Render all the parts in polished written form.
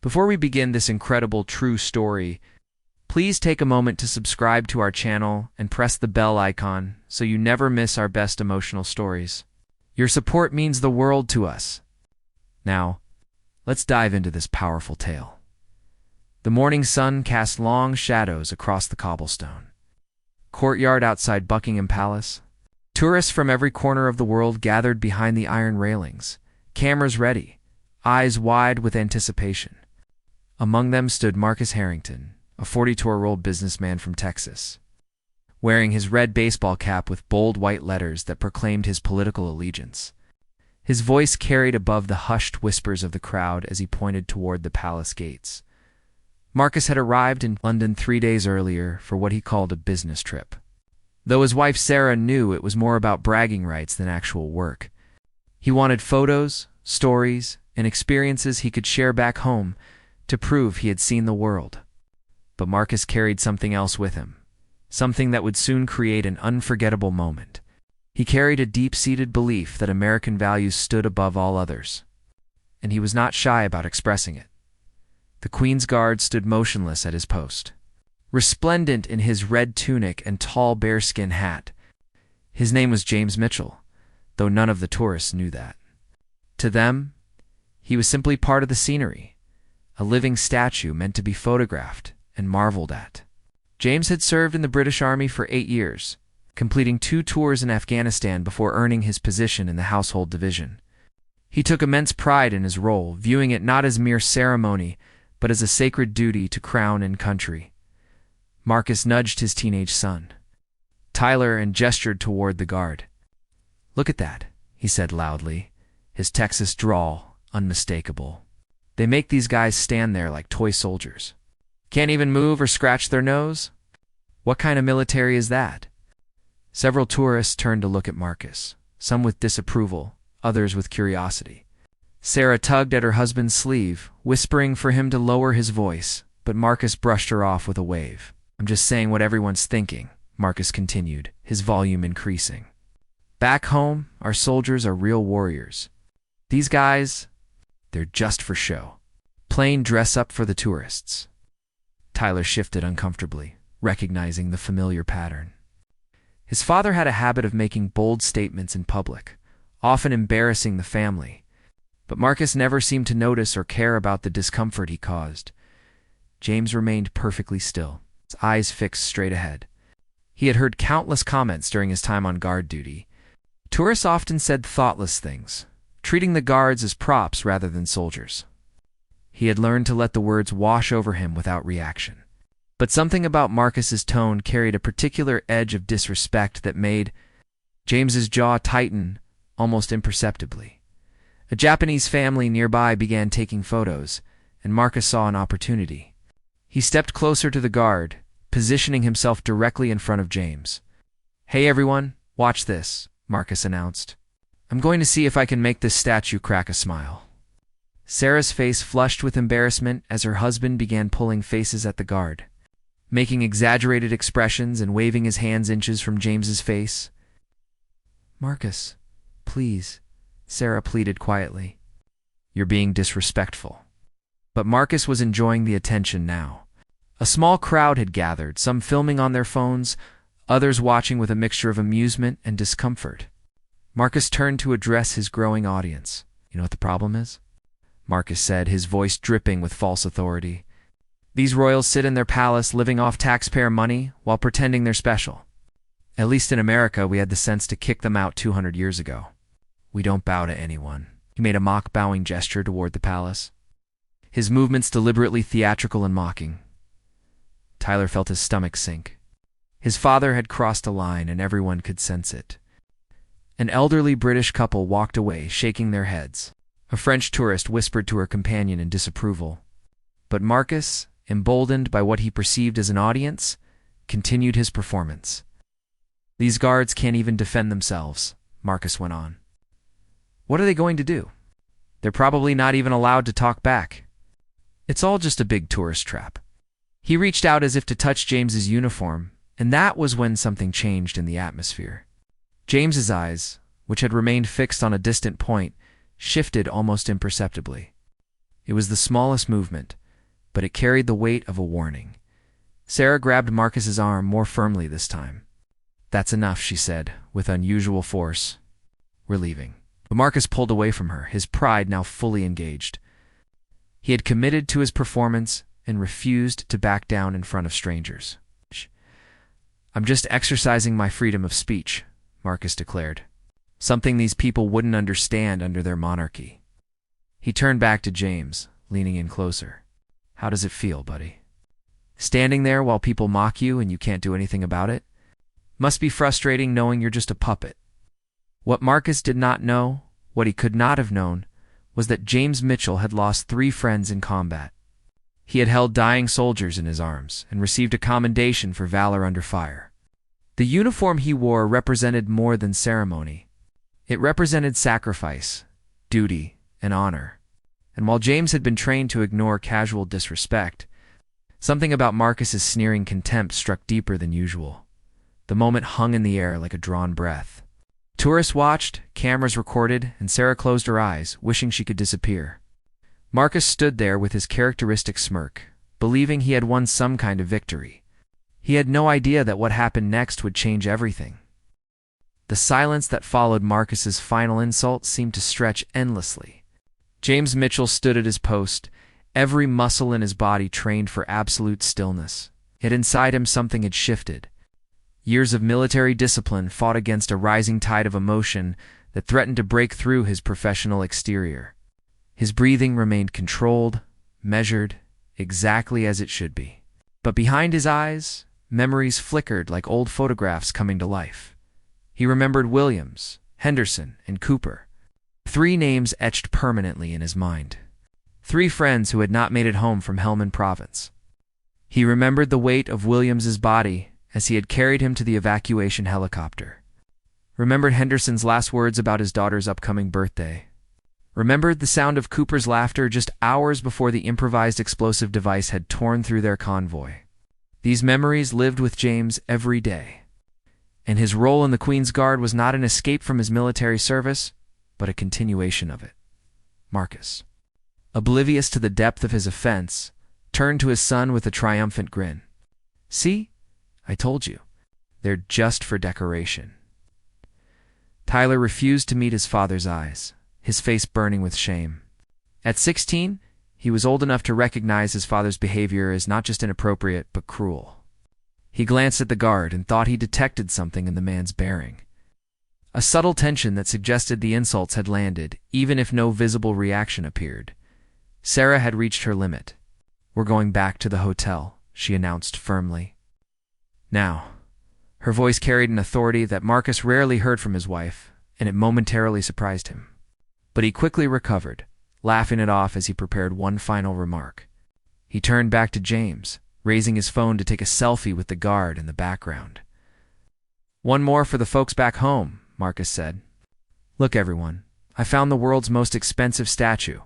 Before we begin this incredible true story, please take a moment to subscribe to our channel and press the bell icon so you never miss our best emotional stories. Your support means the world to us. Now, let's dive into this powerful tale. The morning sun cast long shadows across the cobblestone courtyard outside Buckingham Palace. Tourists from every corner of the world gathered behind the iron railings, cameras ready, eyes wide with anticipation. Among them stood Marcus Harrington, a 42-year-old businessman from Texas, wearing his red baseball cap with bold white letters that proclaimed his political allegiance. His voice carried above the hushed whispers of the crowd as he pointed toward the palace gates. Marcus had arrived in London 3 days earlier for what he called a business trip, though his wife Sarah knew it was more about bragging rights than actual work. He wanted photos, stories, and experiences he could share back home to prove he had seen the world. But Marcus carried something else with him, something that would soon create an unforgettable moment. He carried a deep-seated belief that American values stood above all others, and he was not shy about expressing it. The Queen's Guard stood motionless at his post, resplendent in his red tunic and tall bearskin hat. His name was James Mitchell, though none of the tourists knew that. To them, he was simply part of the scenery, a living statue meant to be photographed and marveled at. James had served in the British Army for 8 years, completing 2 tours in Afghanistan before earning his position in the Household Division. He took immense pride in his role, viewing it not as mere ceremony, but as a sacred duty to crown and country. Marcus nudged his teenage son, Tyler, and gestured toward the guard. "Look at that," he said loudly, his Texas drawl unmistakable. "They make these guys stand there like toy soldiers. Can't even move or scratch their nose? What kind of military is that?" Several tourists turned to look at Marcus, some with disapproval, others with curiosity. Sarah tugged at her husband's sleeve, whispering for him to lower his voice, but Marcus brushed her off with a wave. "I'm just saying what everyone's thinking," Marcus continued, his volume increasing. "Back home, our soldiers are real warriors. These guys, they're just for show. Plain dress-up for the tourists." Tyler shifted uncomfortably, recognizing the familiar pattern. His father had a habit of making bold statements in public, often embarrassing the family, but Marcus never seemed to notice or care about the discomfort he caused. James remained perfectly still, his eyes fixed straight ahead. He had heard countless comments during his time on guard duty. Tourists often said thoughtless things, treating the guards as props rather than soldiers. He had learned to let the words wash over him without reaction. But something about Marcus's tone carried a particular edge of disrespect that made James's jaw tighten almost imperceptibly. A Japanese family nearby began taking photos, and Marcus saw an opportunity. He stepped closer to the guard, positioning himself directly in front of James. "Hey everyone, watch this," Marcus announced. "I'm going to see if I can make this statue crack a smile." Sarah's face flushed with embarrassment as her husband began pulling faces at the guard, making exaggerated expressions and waving his hands inches from James's face. "Marcus, please," Sarah pleaded quietly. "You're being disrespectful." But Marcus was enjoying the attention now. A small crowd had gathered, some filming on their phones, others watching with a mixture of amusement and discomfort. Marcus turned to address his growing audience. "You know what the problem is?" Marcus said, his voice dripping with false authority. "These royals sit in their palace living off taxpayer money while pretending they're special. At least in America, we had the sense to kick them out 200 years ago. We don't bow to anyone." He made a mock bowing gesture toward the palace, his movements deliberately theatrical and mocking. Tyler felt his stomach sink. His father had crossed a line, and everyone could sense it. An elderly British couple walked away, shaking their heads. A French tourist whispered to her companion in disapproval. But Marcus, emboldened by what he perceived as an audience, continued his performance. "These guards can't even defend themselves," Marcus went on. "What are they going to do? They're probably not even allowed to talk back. It's all just a big tourist trap." He reached out as if to touch James's uniform, and that was when something changed in the atmosphere. James's eyes, which had remained fixed on a distant point, shifted almost imperceptibly. It was the smallest movement, but it carried the weight of a warning. Sarah grabbed Marcus's arm more firmly this time. "That's enough," she said, with unusual force. "We're leaving." But Marcus pulled away from her, his pride now fully engaged. He had committed to his performance and refused to back down in front of strangers. "I'm just exercising my freedom of speech," Marcus declared. "Something these people wouldn't understand under their monarchy." He turned back to James, leaning in closer. "How does it feel, buddy? Standing there while people mock you and you can't do anything about it? Must be frustrating knowing you're just a puppet." What Marcus did not know, what he could not have known, was that James Mitchell had lost 3 friends in combat. He had held dying soldiers in his arms and received a commendation for valor under fire. The uniform he wore represented more than ceremony. It represented sacrifice, duty, and honor. And while James had been trained to ignore casual disrespect, something about Marcus's sneering contempt struck deeper than usual. The moment hung in the air like a drawn breath. Tourists watched, cameras recorded, and Sarah closed her eyes, wishing she could disappear. Marcus stood there with his characteristic smirk, believing he had won some kind of victory. He had no idea that what happened next would change everything. The silence that followed Marcus's final insult seemed to stretch endlessly. James Mitchell stood at his post, every muscle in his body trained for absolute stillness. Yet inside him something had shifted. Years of military discipline fought against a rising tide of emotion that threatened to break through his professional exterior. His breathing remained controlled, measured, exactly as it should be. But behind his eyes, memories flickered like old photographs coming to life. He remembered Williams, Henderson, and Cooper. 3 names etched permanently in his mind. 3 friends who had not made it home from Helmand Province. He remembered the weight of Williams's body as he had carried him to the evacuation helicopter. Remembered Henderson's last words about his daughter's upcoming birthday. Remembered the sound of Cooper's laughter just hours before the improvised explosive device had torn through their convoy. These memories lived with James every day. And his role in the Queen's Guard was not an escape from his military service, but a continuation of it. Marcus, oblivious to the depth of his offense, turned to his son with a triumphant grin. "See? I told you. They're just for decoration." Tyler refused to meet his father's eyes, his face burning with shame. At 16, he was old enough to recognize his father's behavior as not just inappropriate, but cruel. He glanced at the guard and thought he detected something in the man's bearing. A subtle tension that suggested the insults had landed, even if no visible reaction appeared. Sarah had reached her limit. "We're going back to the hotel," she announced firmly. Now, her voice carried an authority that Marcus rarely heard from his wife, and it momentarily surprised him. But he quickly recovered, laughing it off as he prepared one final remark. He turned back to James, raising his phone to take a selfie with the guard in the background. "One more for the folks back home," Marcus said. "Look, everyone, I found the world's most expensive statue."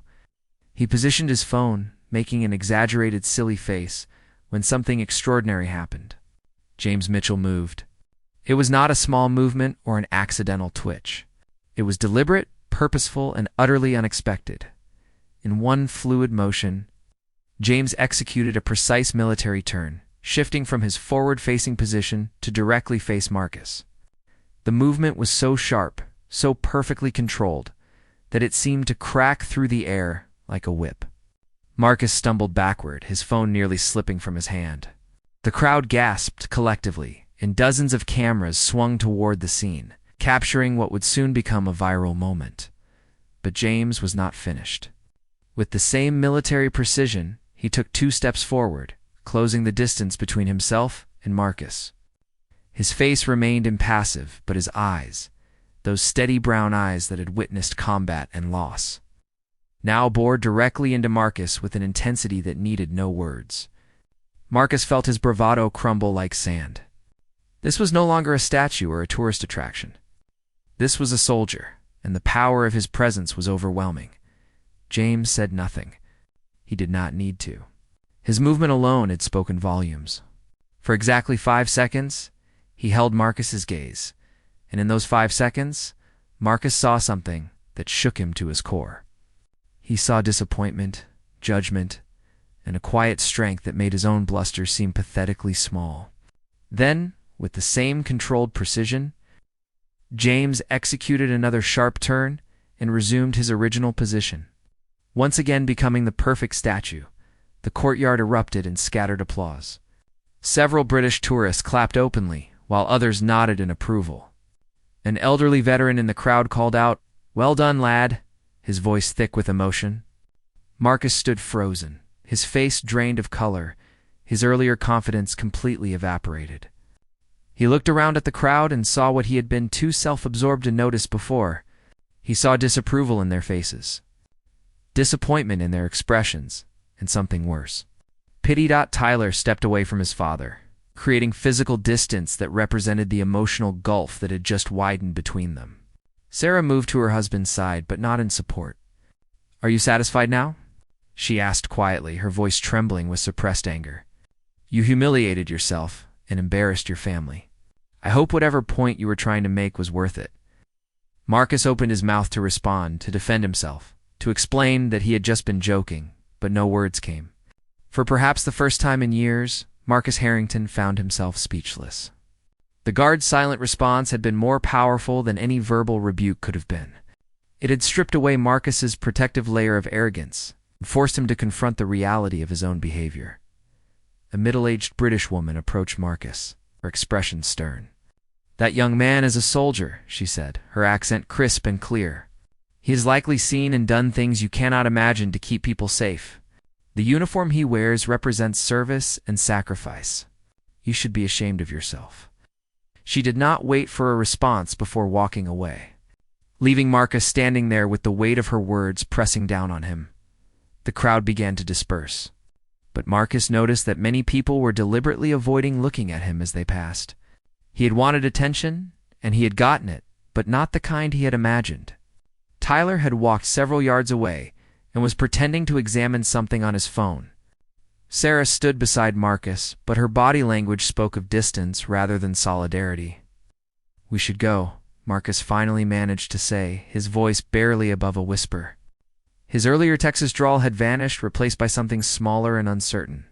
He positioned his phone, making an exaggerated silly face, when something extraordinary happened. James Mitchell moved. It was not a small movement or an accidental twitch. It was deliberate, purposeful, and utterly unexpected. In one fluid motion, James executed a precise military turn, shifting from his forward-facing position to directly face Marcus. The movement was so sharp, so perfectly controlled, that it seemed to crack through the air like a whip. Marcus stumbled backward, his phone nearly slipping from his hand. The crowd gasped collectively, and dozens of cameras swung toward the scene, capturing what would soon become a viral moment. But James was not finished. With the same military precision, he took 2 steps forward, closing the distance between himself and Marcus. His face remained impassive, but his eyes, those steady brown eyes that had witnessed combat and loss, now bored directly into Marcus with an intensity that needed no words. Marcus felt his bravado crumble like sand. This was no longer a statue or a tourist attraction. This was a soldier, and the power of his presence was overwhelming. James said nothing. He did not need to. His movement alone had spoken volumes. For exactly 5 seconds, he held Marcus's gaze, and in those 5 seconds, Marcus saw something that shook him to his core. He saw disappointment, judgment, and a quiet strength that made his own bluster seem pathetically small. Then, with the same controlled precision, James executed another sharp turn and resumed his original position. Once again becoming the perfect statue, the courtyard erupted in scattered applause. Several British tourists clapped openly, while others nodded in approval. An elderly veteran in the crowd called out, "Well done, lad," his voice thick with emotion. Marcus stood frozen, his face drained of color, his earlier confidence completely evaporated. He looked around at the crowd and saw what he had been too self-absorbed to notice before. He saw disapproval in their faces, disappointment in their expressions, and something worse. Pity. Tyler stepped away from his father, creating physical distance that represented the emotional gulf that had just widened between them. Sarah moved to her husband's side, but not in support. "Are you satisfied now?" she asked quietly, her voice trembling with suppressed anger. "You humiliated yourself and embarrassed your family. I hope whatever point you were trying to make was worth it." Marcus opened his mouth to respond, to defend himself, to explain that he had just been joking, but no words came. For perhaps the first time in years, Marcus Harrington found himself speechless. The guard's silent response had been more powerful than any verbal rebuke could have been. It had stripped away Marcus's protective layer of arrogance and forced him to confront the reality of his own behavior. A middle-aged British woman approached Marcus, her expression stern. "That young man is a soldier," she said, her accent crisp and clear. "He has likely seen and done things you cannot imagine to keep people safe. The uniform he wears represents service and sacrifice. You should be ashamed of yourself." She did not wait for a response before walking away, leaving Marcus standing there with the weight of her words pressing down on him. The crowd began to disperse, but Marcus noticed that many people were deliberately avoiding looking at him as they passed. He had wanted attention, and he had gotten it, but not the kind he had imagined. Tyler had walked several yards away and was pretending to examine something on his phone. Sarah stood beside Marcus, but her body language spoke of distance rather than solidarity. "We should go," Marcus finally managed to say, his voice barely above a whisper. His earlier Texas drawl had vanished, replaced by something smaller and uncertain.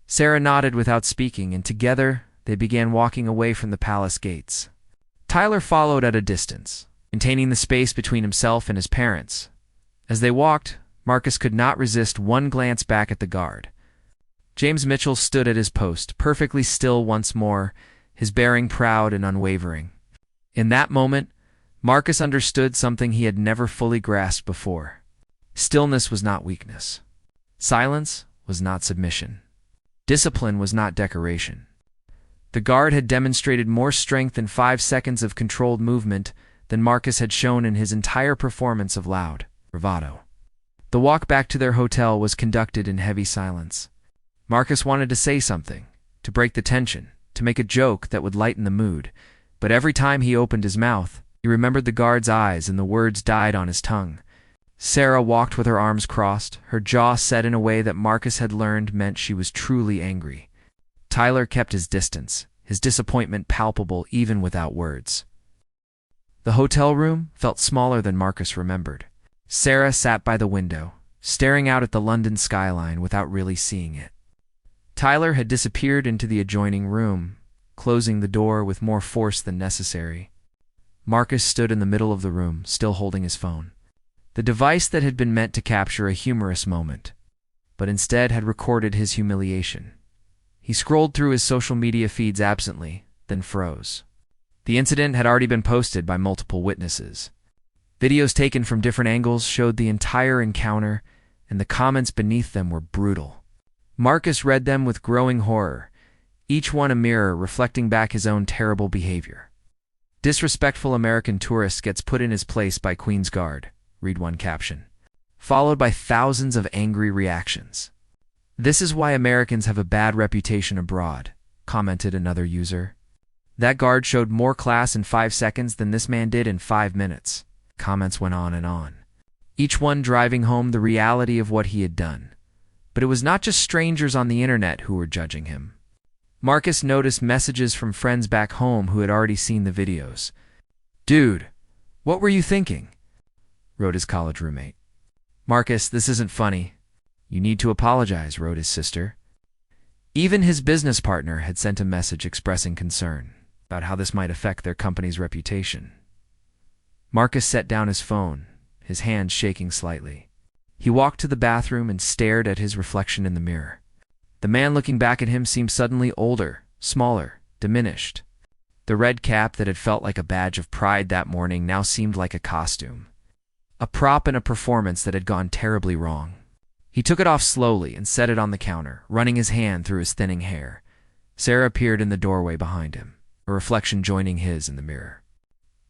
Sarah nodded without speaking, and together they began walking away from the palace gates. Tyler followed at a distance, maintaining the space between himself and his parents. As they walked, Marcus could not resist one glance back at the guard. James Mitchell stood at his post, perfectly still once more, his bearing proud and unwavering. In that moment, Marcus understood something he had never fully grasped before. Stillness was not weakness. Silence was not submission. Discipline was not decoration. The guard had demonstrated more strength in 5 seconds of controlled movement than Marcus had shown in his entire performance of loud bravado. The walk back to their hotel was conducted in heavy silence. Marcus wanted to say something, to break the tension, to make a joke that would lighten the mood, but every time he opened his mouth, he remembered the guard's eyes and the words died on his tongue. Sarah walked with her arms crossed, her jaw set in a way that Marcus had learned meant she was truly angry. Tyler kept his distance, his disappointment palpable even without words. The hotel room felt smaller than Marcus remembered. Sarah sat by the window, staring out at the London skyline without really seeing it. Tyler had disappeared into the adjoining room, closing the door with more force than necessary. Marcus stood in the middle of the room, still holding his phone. The device that had been meant to capture a humorous moment, but instead had recorded his humiliation. He scrolled through his social media feeds absently, then froze. The incident had already been posted by multiple witnesses. Videos taken from different angles showed the entire encounter, and the comments beneath them were brutal. Marcus read them with growing horror, each one a mirror reflecting back his own terrible behavior. "Disrespectful American tourist gets put in his place by Queen's Guard," read one caption, followed by thousands of angry reactions. "This is why Americans have a bad reputation abroad," commented another user. "That guard showed more class in 5 seconds than this man did in 5 minutes. Comments went on and on, each one driving home the reality of what he had done. But it was not just strangers on the internet who were judging him. Marcus noticed messages from friends back home who had already seen the videos. "Dude, what were you thinking?" wrote his college roommate. "Marcus, this isn't funny. "You need to apologize," wrote his sister. Even his business partner had sent a message expressing concern about how this might affect their company's reputation. Marcus set down his phone, his hand shaking slightly. He walked to the bathroom and stared at his reflection in the mirror. The man looking back at him seemed suddenly older, smaller, diminished. The red cap that had felt like a badge of pride that morning now seemed like a costume, a prop in a performance that had gone terribly wrong. He took it off slowly and set it on the counter, running his hand through his thinning hair. Sarah appeared in the doorway behind him, a reflection joining his in the mirror.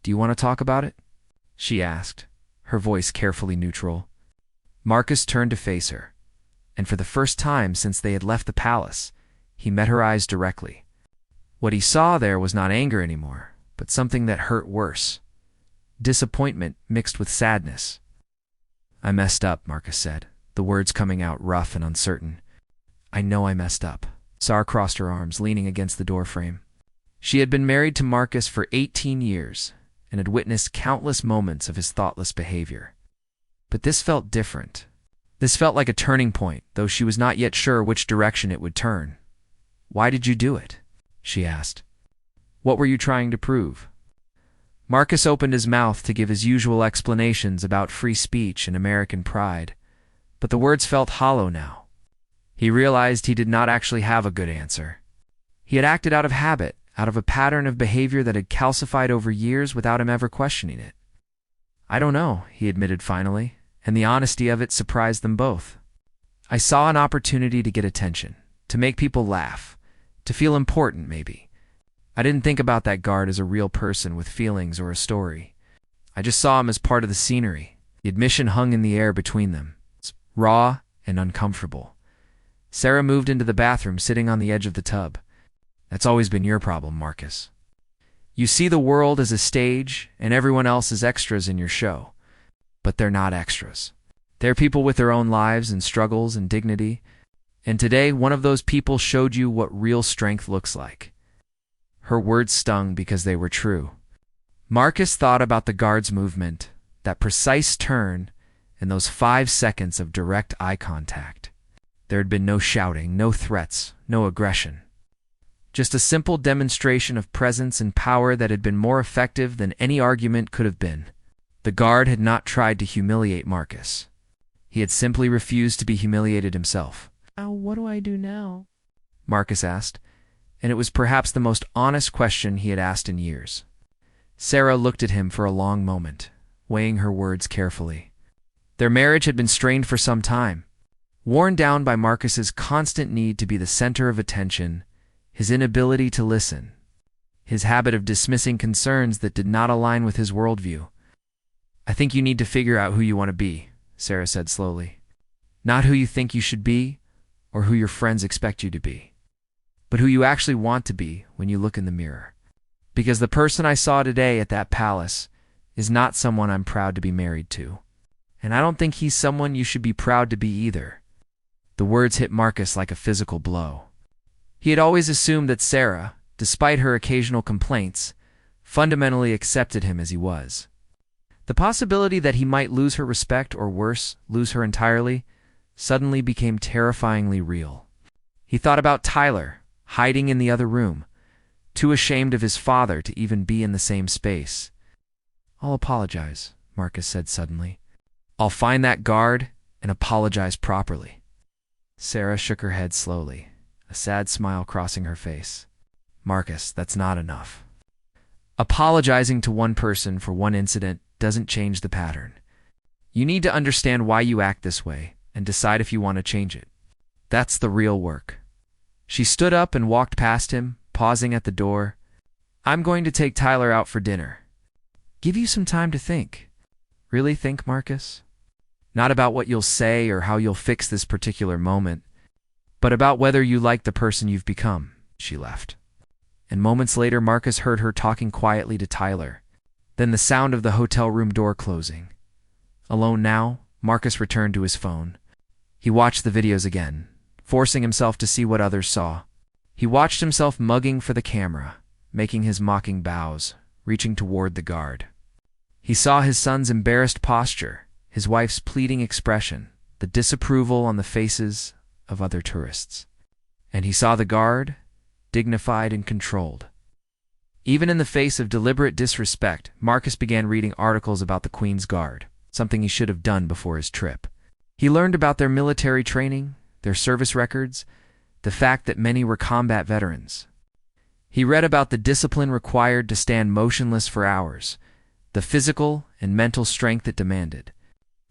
"Do you want to talk about it?" she asked, her voice carefully neutral. Marcus turned to face her, and for the first time since they had left the palace, he met her eyes directly. What he saw there was not anger anymore, but something that hurt worse. Disappointment mixed with sadness. "I messed up," Marcus said, the words coming out rough and uncertain. "I know I messed up." Sarah crossed her arms, leaning against the doorframe. She had been married to Marcus for 18 years and had witnessed countless moments of his thoughtless behavior. But this felt different. This felt like a turning point, though she was not yet sure which direction it would turn. "Why did you do it?" she asked. "What were you trying to prove?" Marcus opened his mouth to give his usual explanations about free speech and American pride, but the words felt hollow now. He realized he did not actually have a good answer. He had acted out of habit, out of a pattern of behavior that had calcified over years without him ever questioning it. "I don't know," he admitted finally, and the honesty of it surprised them both. "I saw an opportunity to get attention, to make people laugh, to feel important maybe. I didn't think about that guard as a real person with feelings or a story. I just saw him as part of the scenery." The admission hung in the air between them, raw and uncomfortable. Sarah moved into the bathroom, sitting on the edge of the tub. "That's always been your problem, Marcus. You see the world as a stage and everyone else as extras in your show. But they're not extras. They're people with their own lives and struggles and dignity. And today, one of those people showed you what real strength looks like." Her words stung because they were true. Marcus thought about the guard's movement, that precise turn, and those 5 seconds of direct eye contact. There had been no shouting, no threats, no aggression. Just a simple demonstration of presence and power that had been more effective than any argument could have been. The guard had not tried to humiliate Marcus. He had simply refused to be humiliated himself. "What do I do now?" Marcus asked, and it was perhaps the most honest question he had asked in years. Sarah looked at him for a long moment, weighing her words carefully. Their marriage had been strained for some time, worn down by Marcus's constant need to be the center of attention, his inability to listen, his habit of dismissing concerns that did not align with his worldview. "I think you need to figure out who you want to be," Sarah said slowly. "Not who you think you should be or who your friends expect you to be, but who you actually want to be when you look in the mirror. Because the person I saw today at that palace is not someone I'm proud to be married to. And I don't think he's someone you should be proud to be either." The words hit Marcus like a physical blow. He had always assumed that Sarah, despite her occasional complaints, fundamentally accepted him as he was. The possibility that he might lose her respect or worse, lose her entirely, suddenly became terrifyingly real. He thought about Tyler, hiding in the other room, too ashamed of his father to even be in the same space. "I'll apologize," Marcus said suddenly. "I'll find that guard and apologize properly." Sarah shook her head slowly, a sad smile crossing her face. "Marcus, that's not enough. Apologizing to one person for one incident doesn't change the pattern. You need to understand why you act this way and decide if you want to change it. That's the real work." She stood up and walked past him, pausing at the door. "I'm going to take Tyler out for dinner. Give you some time to think." "Really think, Marcus? Not about what you'll say or how you'll fix this particular moment, but about whether you like the person you've become." She left. And moments later, Marcus heard her talking quietly to Tyler, then the sound of the hotel room door closing. Alone now, Marcus returned to his phone. He watched the videos again, forcing himself to see what others saw. He watched himself mugging for the camera, making his mocking bows, reaching toward the guard. He saw his son's embarrassed posture, his wife's pleading expression, the disapproval on the faces of other tourists. And he saw the guard, dignified and controlled. Even in the face of deliberate disrespect, Marcus began reading articles about the Queen's Guard, something he should have done before his trip. He learned about their military training, their service records, the fact that many were combat veterans. He read about the discipline required to stand motionless for hours, the physical and mental strength it demanded.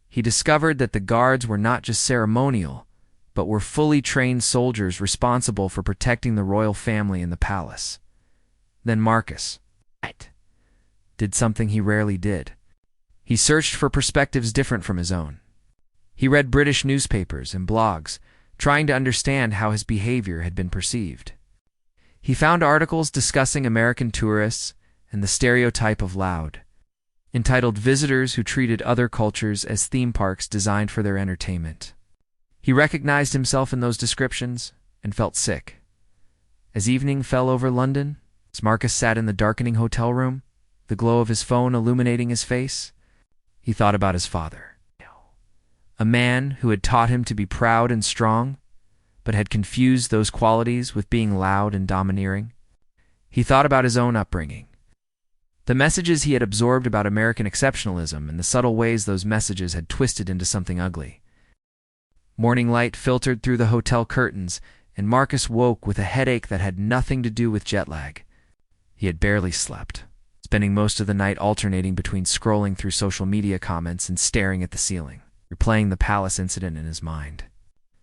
He discovered that the guards were not just ceremonial, but were fully trained soldiers responsible for protecting the royal family in the palace. Then Marcus did something he rarely did. He searched for perspectives different from his own. He read British newspapers and blogs, trying to understand how his behavior had been perceived. He found articles discussing American tourists and the stereotype of loud, entitled Visitors Who Treated Other Cultures as Theme Parks Designed for Their Entertainment. He recognized himself in those descriptions and felt sick. As evening fell over London, as Marcus sat in the darkening hotel room, the glow of his phone illuminating his face, he thought about his father. A man who had taught him to be proud and strong, but had confused those qualities with being loud and domineering. He thought about his own upbringing, the messages he had absorbed about American exceptionalism and the subtle ways those messages had twisted into something ugly. Morning light filtered through the hotel curtains, and Marcus woke with a headache that had nothing to do with jet lag. He had barely slept, spending most of the night alternating between scrolling through social media comments and staring at the ceiling, replaying the palace incident in his mind.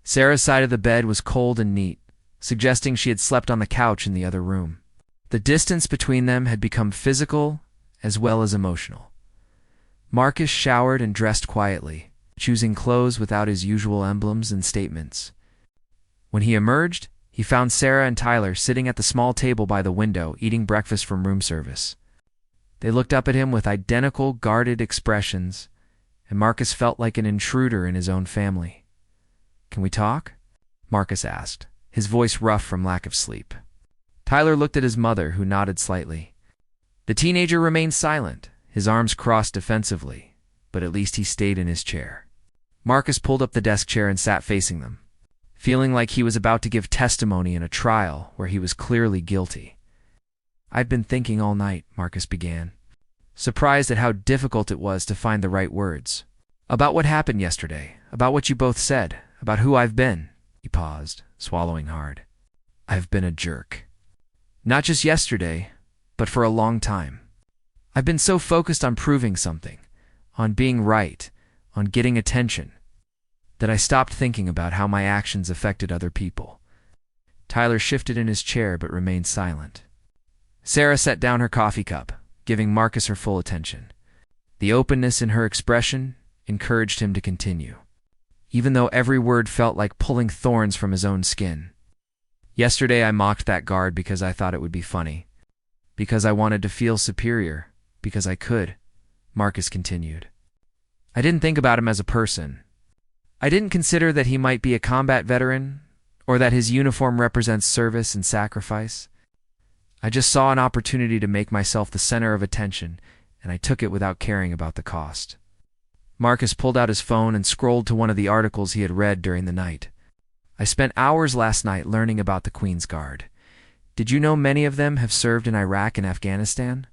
Sarah's side of the bed was cold and neat, suggesting she had slept on the couch in the other room. The distance between them had become physical as well as emotional. Marcus showered and dressed quietly, choosing clothes without his usual emblems and statements. When he emerged, he found Sarah and Tyler sitting at the small table by the window, eating breakfast from room service. They looked up at him with identical, guarded expressions, and Marcus felt like an intruder in his own family. "Can we talk?" Marcus asked, his voice rough from lack of sleep. Tyler looked at his mother, who nodded slightly. The teenager remained silent, his arms crossed defensively, but at least he stayed in his chair. Marcus pulled up the desk chair and sat facing them, feeling like he was about to give testimony in a trial where he was clearly guilty. "I've been thinking all night," Marcus began, surprised at how difficult it was to find the right words. "About what happened yesterday, about what you both said, about who I've been." He paused, swallowing hard. "I've been a jerk. Not just yesterday, but for a long time. I've been so focused on proving something, on being right, on getting attention, that I stopped thinking about how my actions affected other people." Tyler shifted in his chair but remained silent. Sarah set down her coffee cup, giving Marcus her full attention. The openness in her expression encouraged him to continue, even though every word felt like pulling thorns from his own skin. "Yesterday I mocked that guard because I thought it would be funny, because I wanted to feel superior, because I could," Marcus continued. "I didn't think about him as a person. I didn't consider that he might be a combat veteran, or that his uniform represents service and sacrifice. I just saw an opportunity to make myself the center of attention, and I took it without caring about the cost." Marcus pulled out his phone and scrolled to one of the articles he had read during the night. "I spent hours last night learning about the Queen's Guard. Did you know many of them have served in Iraq and Afghanistan?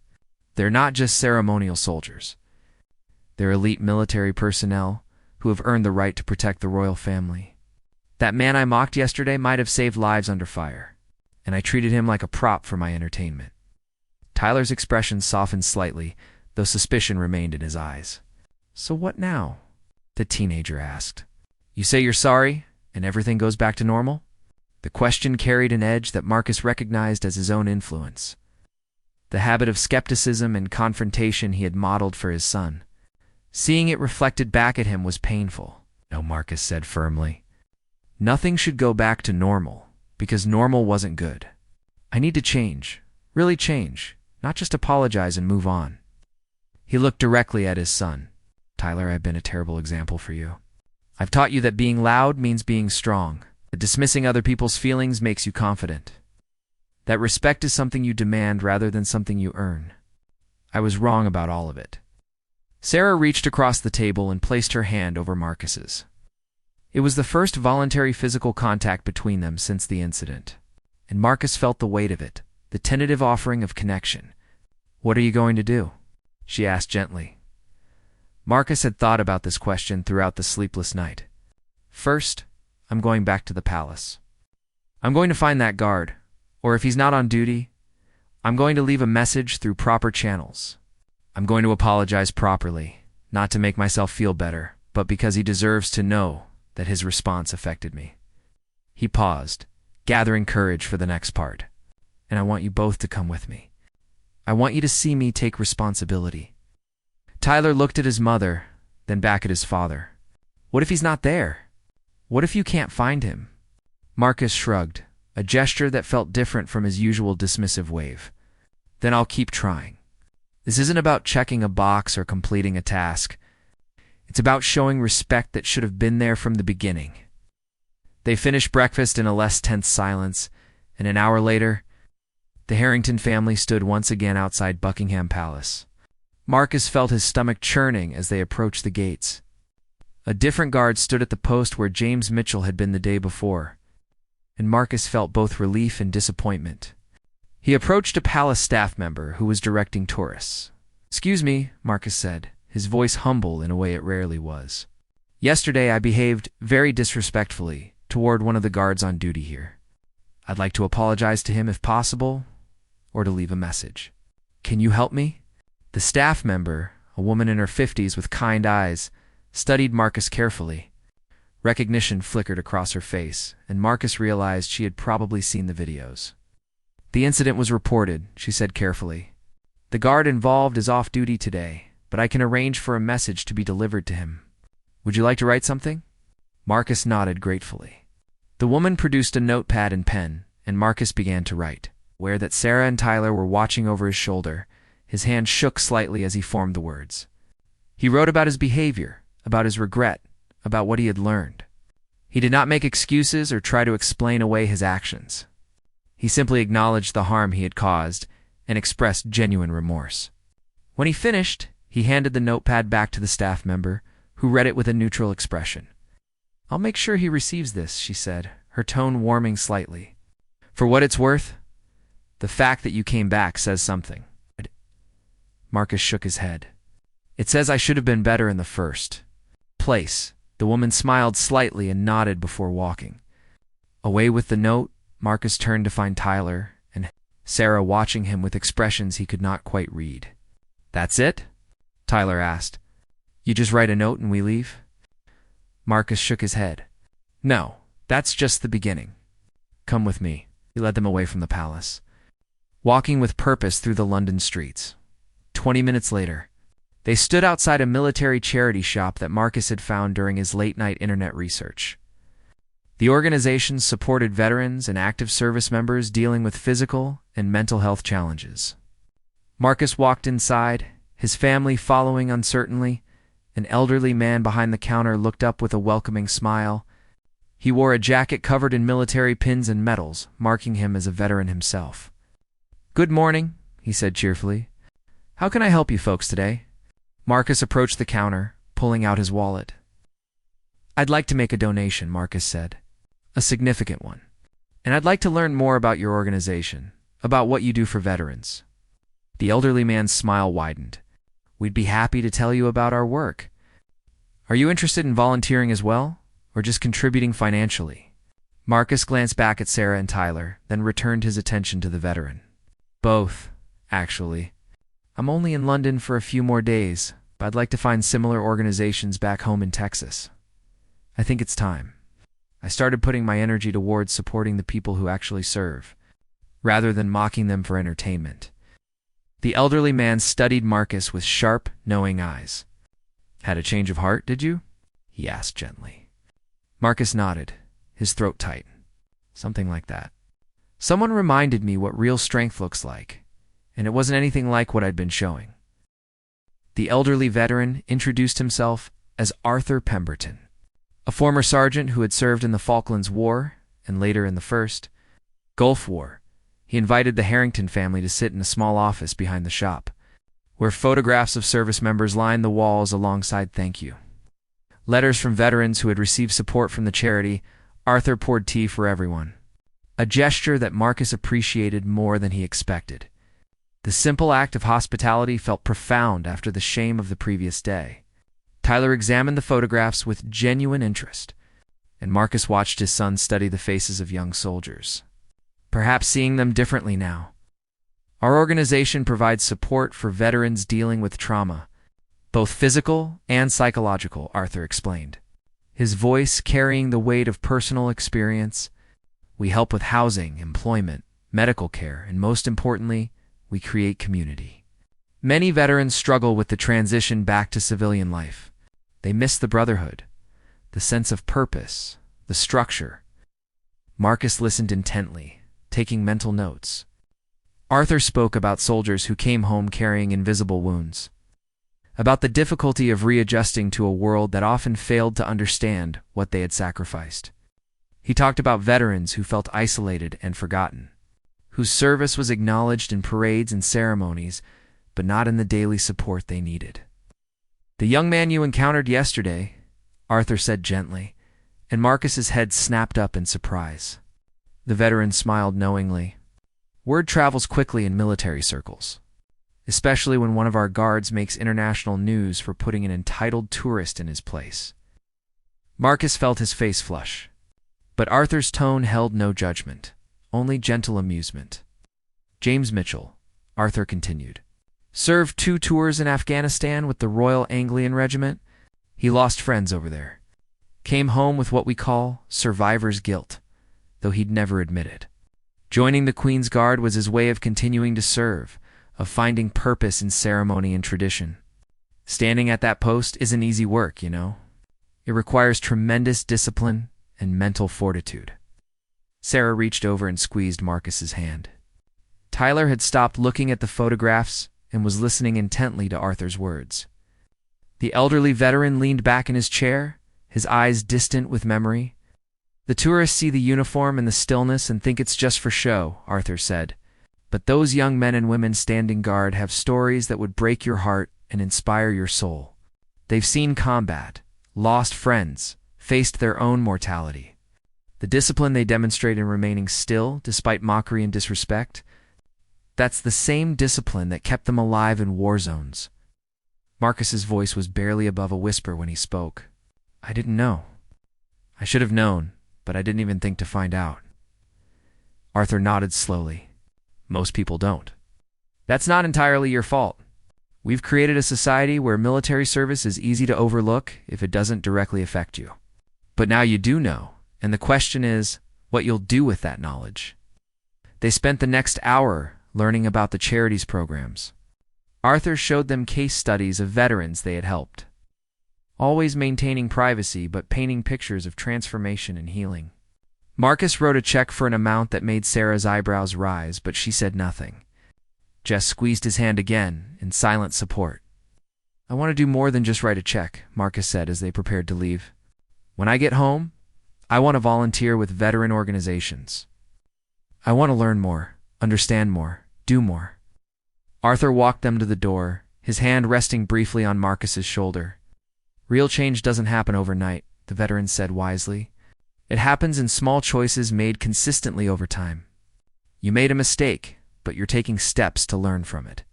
They're not just ceremonial soldiers. They're elite military personnel who have earned the right to protect the royal family. That man I mocked yesterday might have saved lives under fire, and I treated him like a prop for my entertainment." Tyler's expression softened slightly, though suspicion remained in his eyes. "So what now?" the teenager asked. "You say you're sorry, and everything goes back to normal?" The question carried an edge that Marcus recognized as his own influence, the habit of skepticism and confrontation he had modeled for his son. Seeing it reflected back at him was painful. "No," Marcus said firmly. "Nothing should go back to normal, because normal wasn't good. I need to change, really change, not just apologize and move on." He looked directly at his son. "Tyler, I've been a terrible example for you. I've taught you that being loud means being strong, that dismissing other people's feelings makes you confident, that respect is something you demand rather than something you earn. I was wrong about all of it." Sarah reached across the table and placed her hand over Marcus's. It was the first voluntary physical contact between them since the incident, and Marcus felt the weight of it, the tentative offering of connection. "What are you going to do?" she asked gently. Marcus had thought about this question throughout the sleepless night. "First, I'm going back to the palace. I'm going to find that guard, or if he's not on duty, I'm going to leave a message through proper channels. I'm going to apologize properly, not to make myself feel better, but because he deserves to know that his response affected me." He paused, gathering courage for the next part. "And I want you both to come with me. I want you to see me take responsibility." Tyler looked at his mother, then back at his father. "What if he's not there? What if you can't find him?" Marcus shrugged, a gesture that felt different from his usual dismissive wave. "Then I'll keep trying. This isn't about checking a box or completing a task. It's about showing respect that should have been there from the beginning." They finished breakfast in a less tense silence, and an hour later, the Harrington family stood once again outside Buckingham Palace. Marcus felt his stomach churning as they approached the gates. A different guard stood at the post where James Mitchell had been the day before, and Marcus felt both relief and disappointment. He approached a palace staff member who was directing tourists. "Excuse me," Marcus said, his voice humble in a way it rarely was. "Yesterday I behaved very disrespectfully toward one of the guards on duty here. I'd like to apologize to him if possible, or to leave a message. Can you help me?" The staff member, a woman in her 50s with kind eyes, studied Marcus carefully. Recognition flickered across her face, and Marcus realized she had probably seen the videos. "The incident was reported," she said carefully. "The guard involved is off duty today, but I can arrange for a message to be delivered to him. Would you like to write something?" Marcus nodded gratefully. The woman produced a notepad and pen, and Marcus began to write. Aware that Sarah and Tyler were watching over his shoulder, his hand shook slightly as he formed the words. He wrote about his behavior, about his regret, about what he had learned. He did not make excuses or try to explain away his actions. He simply acknowledged the harm he had caused and expressed genuine remorse. When he finished, he handed the notepad back to the staff member, who read it with a neutral expression. "I'll make sure he receives this," she said, her tone warming slightly. "For what it's worth, the fact that you came back says something." Marcus shook his head. "It says I should have been better in the first place." The woman smiled slightly and nodded before walking. Away with the note, Marcus turned to find Tyler and Sarah watching him with expressions he could not quite read. "That's it?" Tyler asked. "You just write a note and we leave?" Marcus shook his head. "No, that's just the beginning. Come with me." He led them away from the palace, walking with purpose through the London streets. 20 minutes later, they stood outside a military charity shop that Marcus had found during his late-night internet research. The organization supported veterans and active service members dealing with physical and mental health challenges. Marcus walked inside, his family following uncertainly. An elderly man behind the counter looked up with a welcoming smile. He wore a jacket covered in military pins and medals, marking him as a veteran himself. "Good morning," he said cheerfully. "How can I help you folks today?" Marcus approached the counter, pulling out his wallet. "I'd like to make a donation," Marcus said. "A significant one. And I'd like to learn more about your organization, about what you do for veterans." The elderly man's smile widened. "We'd be happy to tell you about our work. Are you interested in volunteering as well, or just contributing financially?" Marcus glanced back at Sarah and Tyler, then returned his attention to the veteran. "Both, actually. I'm only in London for a few more days, but I'd like to find similar organizations back home in Texas. I think it's time. I started putting my energy towards supporting the people who actually serve, rather than mocking them for entertainment." The elderly man studied Marcus with sharp, knowing eyes. "Had a change of heart, did you?" he asked gently. Marcus nodded, his throat tight. "Something like that. Someone reminded me what real strength looks like, and it wasn't anything like what I'd been showing." The elderly veteran introduced himself as Arthur Pemberton, a former sergeant who had served in the Falklands War and later in the First Gulf War. He invited the Harrington family to sit in a small office behind the shop, where photographs of service members lined the walls alongside "thank you." Letters from veterans who had received support from the charity. Arthur poured tea for everyone, a gesture that Marcus appreciated more than he expected. The simple act of hospitality felt profound after the shame of the previous day. Tyler examined the photographs with genuine interest, and Marcus watched his son study the faces of young soldiers, perhaps seeing them differently now. Our organization provides support for veterans dealing with trauma, both physical and psychological, Arthur explained, his voice carrying the weight of personal experience. We help with housing, employment, medical care, and most importantly, we create community. Many veterans struggle with the transition back to civilian life. They miss the brotherhood, the sense of purpose, the structure. Marcus listened intently, taking mental notes. Arthur spoke about soldiers who came home carrying invisible wounds, about the difficulty of readjusting to a world that often failed to understand what they had sacrificed. He talked about veterans who felt isolated and forgotten, whose service was acknowledged in parades and ceremonies, but not in the daily support they needed. "The young man you encountered yesterday," Arthur said gently, and Marcus's head snapped up in surprise. The veteran smiled knowingly. Word travels quickly in military circles, especially when one of our guards makes international news for putting an entitled tourist in his place. Marcus felt his face flush, but Arthur's tone held no judgment, only gentle amusement. "James Mitchell," Arthur continued, "served 2 tours in Afghanistan with the Royal Anglian Regiment. He lost friends over there. Came home with what we call survivor's guilt, though he'd never admit it. Joining the Queen's Guard was his way of continuing to serve, of finding purpose in ceremony and tradition. Standing at that post isn't easy work, you know. It requires tremendous discipline and mental fortitude." Sarah reached over and squeezed Marcus's hand. Tyler had stopped looking at the photographs and was listening intently to Arthur's words. The elderly veteran leaned back in his chair, his eyes distant with memory. "The tourists see the uniform and the stillness and think it's just for show," Arthur said. "But those young men and women standing guard have stories that would break your heart and inspire your soul. They've seen combat, lost friends, faced their own mortality. The discipline they demonstrate in remaining still, despite mockery and disrespect, that's the same discipline that kept them alive in war zones." Marcus's voice was barely above a whisper when he spoke. "I didn't know. I should have known, but I didn't even think to find out." Arthur nodded slowly. "Most people don't. That's not entirely your fault. We've created a society where military service is easy to overlook if it doesn't directly affect you. But now you do know, and the question is what you'll do with that knowledge." They spent the next hour learning about the charities programs. Arthur showed them case studies of veterans they had helped, always maintaining privacy but painting pictures of transformation and healing. Marcus wrote a check for an amount that made Sarah's eyebrows rise, but she said nothing. Jess squeezed his hand again in silent support. "I want to do more than just write a check," Marcus said as they prepared to leave. "When I get home, I want to volunteer with veteran organizations. I want to learn more, understand more, do more." Arthur walked them to the door, his hand resting briefly on Marcus's shoulder. "Real change doesn't happen overnight," the veteran said wisely. "It happens in small choices made consistently over time. You made a mistake, but you're taking steps to learn from it.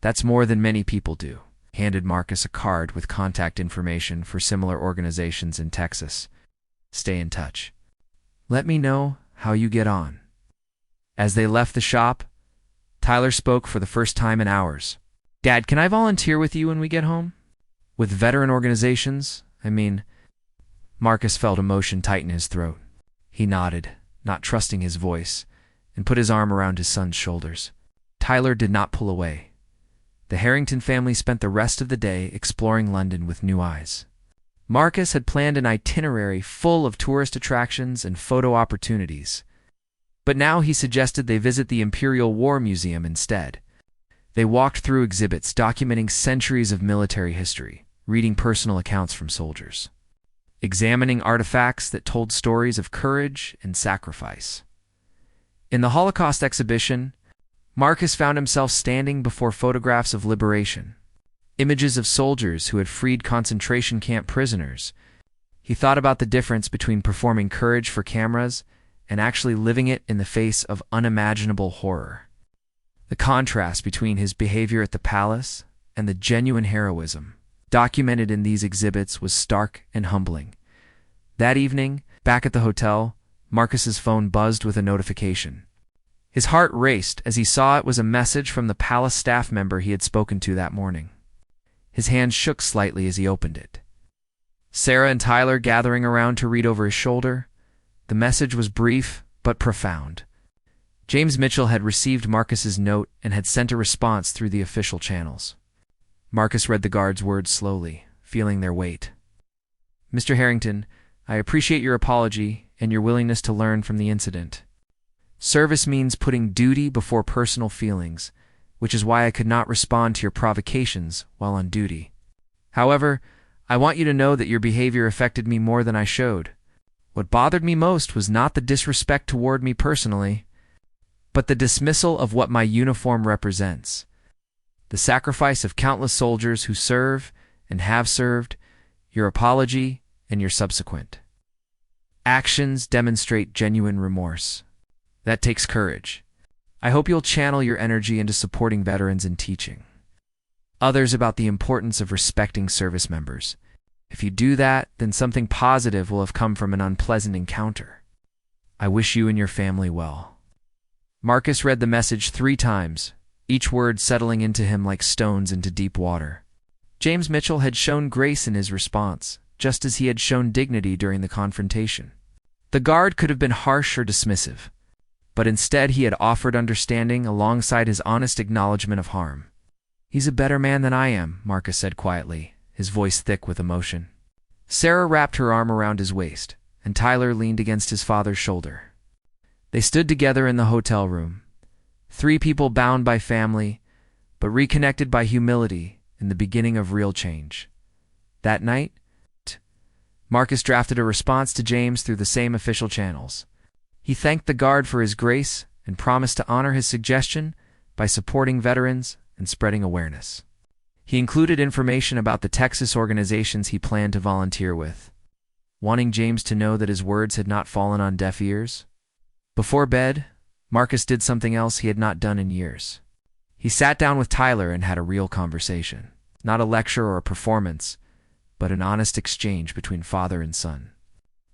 That's more than many people do." He handed Marcus a card with contact information for similar organizations in Texas. "Stay in touch. Let me know how you get on." As they left the shop, Tyler spoke for the first time in hours. "Dad, can I volunteer with you when we get home? With veteran organizations, I mean." Marcus felt emotion tighten his throat. He nodded, not trusting his voice, and put his arm around his son's shoulders. Tyler did not pull away. The Harrington family spent the rest of the day exploring London with new eyes. Marcus had planned an itinerary full of tourist attractions and photo opportunities, but now he suggested they visit the Imperial War Museum instead. They walked through exhibits documenting centuries of military history, reading personal accounts from soldiers, examining artifacts that told stories of courage and sacrifice. In the Holocaust exhibition, Marcus found himself standing before photographs of liberation, images of soldiers who had freed concentration camp prisoners, He thought about the difference between performing courage for cameras and actually living it in the face of unimaginable horror. The contrast between his behavior at the palace and the genuine heroism documented in these exhibits was stark and humbling. That evening, back at the hotel, Marcus's phone buzzed with a notification. His heart raced as he saw it was a message from the palace staff member he had spoken to that morning. His hand shook slightly as he opened it. Sarah and Tyler gathering around to read over his shoulder. The message was brief but profound. James Mitchell had received Marcus's note and had sent a response through the official channels. Marcus read the guard's words slowly, feeling their weight. "Mr. Harrington, I appreciate your apology and your willingness to learn from the incident. Service means putting duty before personal feelings, which is why I could not respond to your provocations while on duty. However, I want you to know that your behavior affected me more than I showed. What bothered me most was not the disrespect toward me personally, but the dismissal of what my uniform represents. The sacrifice of countless soldiers who serve and have served, your apology, and your subsequent actions demonstrate genuine remorse. That takes courage. I hope you'll channel your energy into supporting veterans and teaching others about the importance of respecting service members. If you do that, then something positive will have come from an unpleasant encounter. I wish you and your family well." Marcus read the message 3 times, each word settling into him like stones into deep water. James Mitchell had shown grace in his response, just as he had shown dignity during the confrontation. The guard could have been harsh or dismissive, but instead he had offered understanding alongside his honest acknowledgement of harm. "He's a better man than I am," Marcus said quietly, his voice thick with emotion. Sarah wrapped her arm around his waist, and Tyler leaned against his father's shoulder. They stood together in the hotel room, 3 people bound by family, but reconnected by humility in the beginning of real change. That night, Marcus drafted a response to James through the same official channels. He thanked the guard for his grace and promised to honor his suggestion by supporting veterans and spreading awareness. He included information about the Texas organizations he planned to volunteer with, wanting James to know that his words had not fallen on deaf ears. Before bed, Marcus did something else he had not done in years. He sat down with Tyler and had a real conversation. Not a lecture or a performance, but an honest exchange between father and son.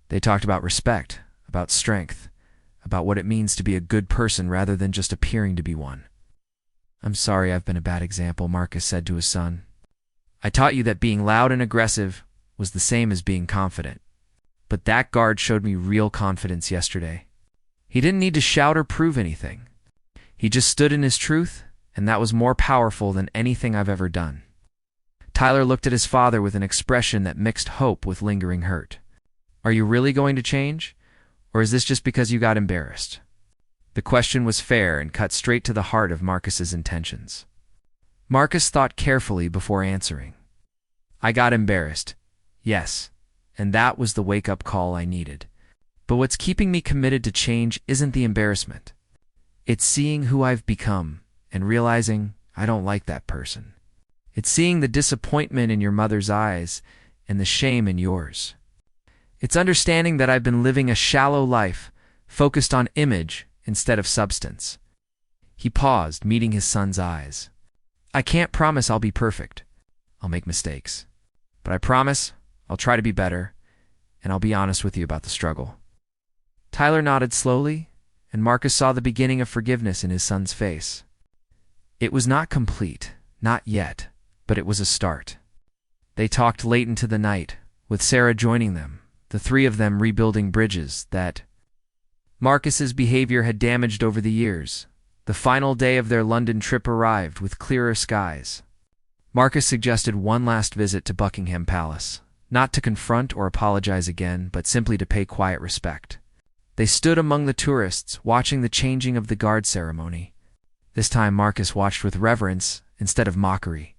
They talked about respect, about strength, about what it means to be a good person rather than just appearing to be one. "I'm sorry I've been a bad example," Marcus said to his son. "I taught you that being loud and aggressive was the same as being confident. But that guard showed me real confidence yesterday. He didn't need to shout or prove anything. He just stood in his truth, and that was more powerful than anything I've ever done." Tyler looked at his father with an expression that mixed hope with lingering hurt. "Are you really going to change? Or is this just because you got embarrassed?" The question was fair and cut straight to the heart of Marcus's intentions. Marcus thought carefully before answering. "I got embarrassed, yes, and that was the wake-up call I needed. But what's keeping me committed to change isn't the embarrassment. It's seeing who I've become and realizing I don't like that person. It's seeing the disappointment in your mother's eyes and the shame in yours. It's understanding that I've been living a shallow life, focused on image instead of substance." He paused, meeting his son's eyes. "I can't promise I'll be perfect. I'll make mistakes. But I promise I'll try to be better, and I'll be honest with you about the struggle." Tyler nodded slowly, and Marcus saw the beginning of forgiveness in his son's face. It was not complete, not yet, but it was a start. They talked late into the night, with Sarah joining them, the 3 of them rebuilding bridges that Marcus's behavior had damaged over the years. The final day of their London trip arrived with clearer skies. Marcus suggested one last visit to Buckingham Palace, not to confront or apologize again, but simply to pay quiet respect. They stood among the tourists, watching the changing of the guard ceremony. This time Marcus watched with reverence instead of mockery.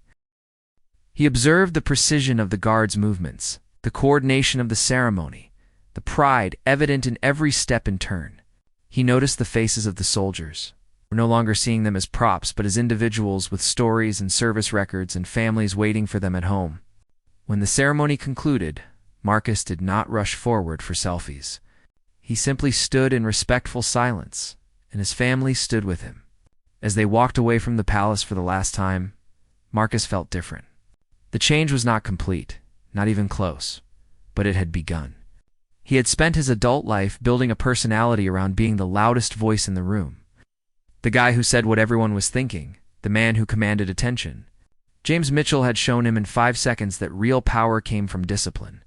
He observed the precision of the guards' movements, the coordination of the ceremony, the pride evident in every step and turn. He noticed the faces of the soldiers. We're no longer seeing them as props, but as individuals with stories and service records and families waiting for them at home. When the ceremony concluded, Marcus did not rush forward for selfies. He simply stood in respectful silence, and his family stood with him. As they walked away from the palace for the last time, Marcus felt different. The change was not complete, not even close, but it had begun. He had spent his adult life building a personality around being the loudest voice in the room. The guy who said what everyone was thinking, the man who commanded attention. James Mitchell had shown him in 5 seconds that real power came from discipline,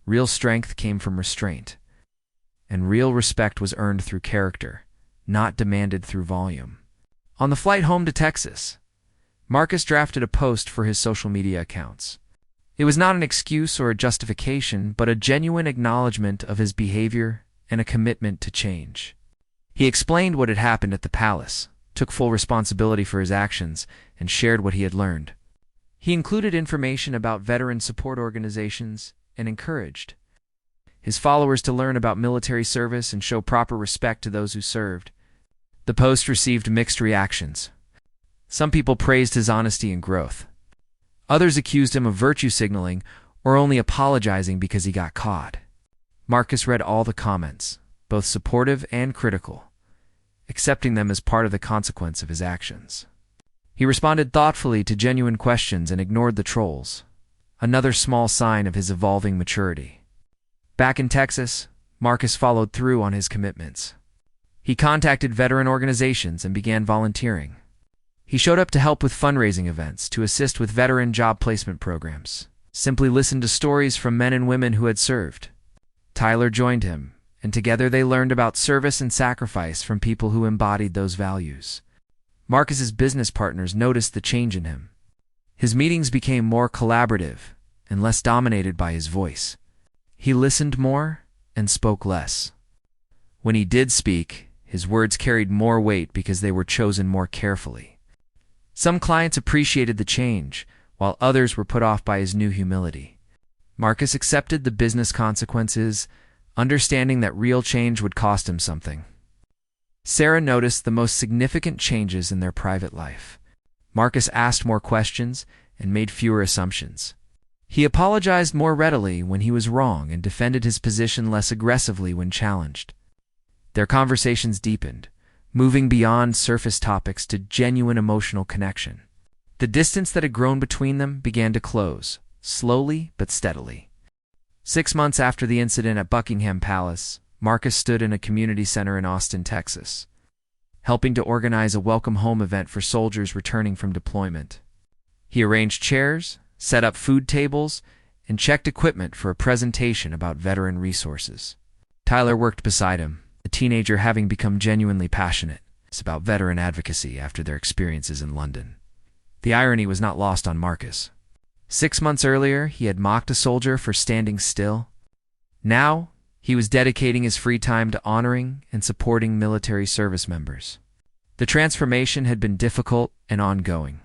real strength came from restraint, and real respect was earned through character, not demanded through volume. On the flight home to Texas, Marcus drafted a post for his social media accounts. It was not an excuse or a justification, but a genuine acknowledgement of his behavior and a commitment to change. He explained what had happened at the palace, took full responsibility for his actions, and shared what he had learned. He included information about veteran support organizations and encouraged his followers to learn about military service and show proper respect to those who served. The post received mixed reactions. Some people praised his honesty and growth. Others accused him of virtue signaling or only apologizing because he got caught. Marcus read all the comments, both supportive and critical, accepting them as part of the consequence of his actions. He responded thoughtfully to genuine questions and ignored the trolls, another small sign of his evolving maturity. Back in Texas, Marcus followed through on his commitments. He contacted veteran organizations and began volunteering. He showed up to help with fundraising events, to assist with veteran job placement programs, simply listened to stories from men and women who had served. Tyler joined him, and together they learned about service and sacrifice from people who embodied those values. Marcus's business partners noticed the change in him. His meetings became more collaborative and less dominated by his voice. He listened more and spoke less. When he did speak, his words carried more weight because they were chosen more carefully. Some clients appreciated the change, while others were put off by his new humility. Marcus accepted the business consequences, understanding that real change would cost him something. Sarah noticed the most significant changes in their private life. Marcus asked more questions and made fewer assumptions. He apologized more readily when he was wrong and defended his position less aggressively when challenged. Their conversations deepened, moving beyond surface topics to genuine emotional connection. The distance that had grown between them began to close, slowly but steadily. 6 months after the incident at Buckingham Palace, Marcus stood in a community center in Austin, Texas, helping to organize a welcome home event for soldiers returning from deployment. He arranged chairs, set up food tables, and checked equipment for a presentation about veteran resources. Tyler worked beside him, a teenager having become genuinely passionate about veteran advocacy after their experiences in London. The irony was not lost on Marcus. 6 months earlier, he had mocked a soldier for standing still. Now, he was dedicating his free time to honoring and supporting military service members. The transformation had been difficult and ongoing.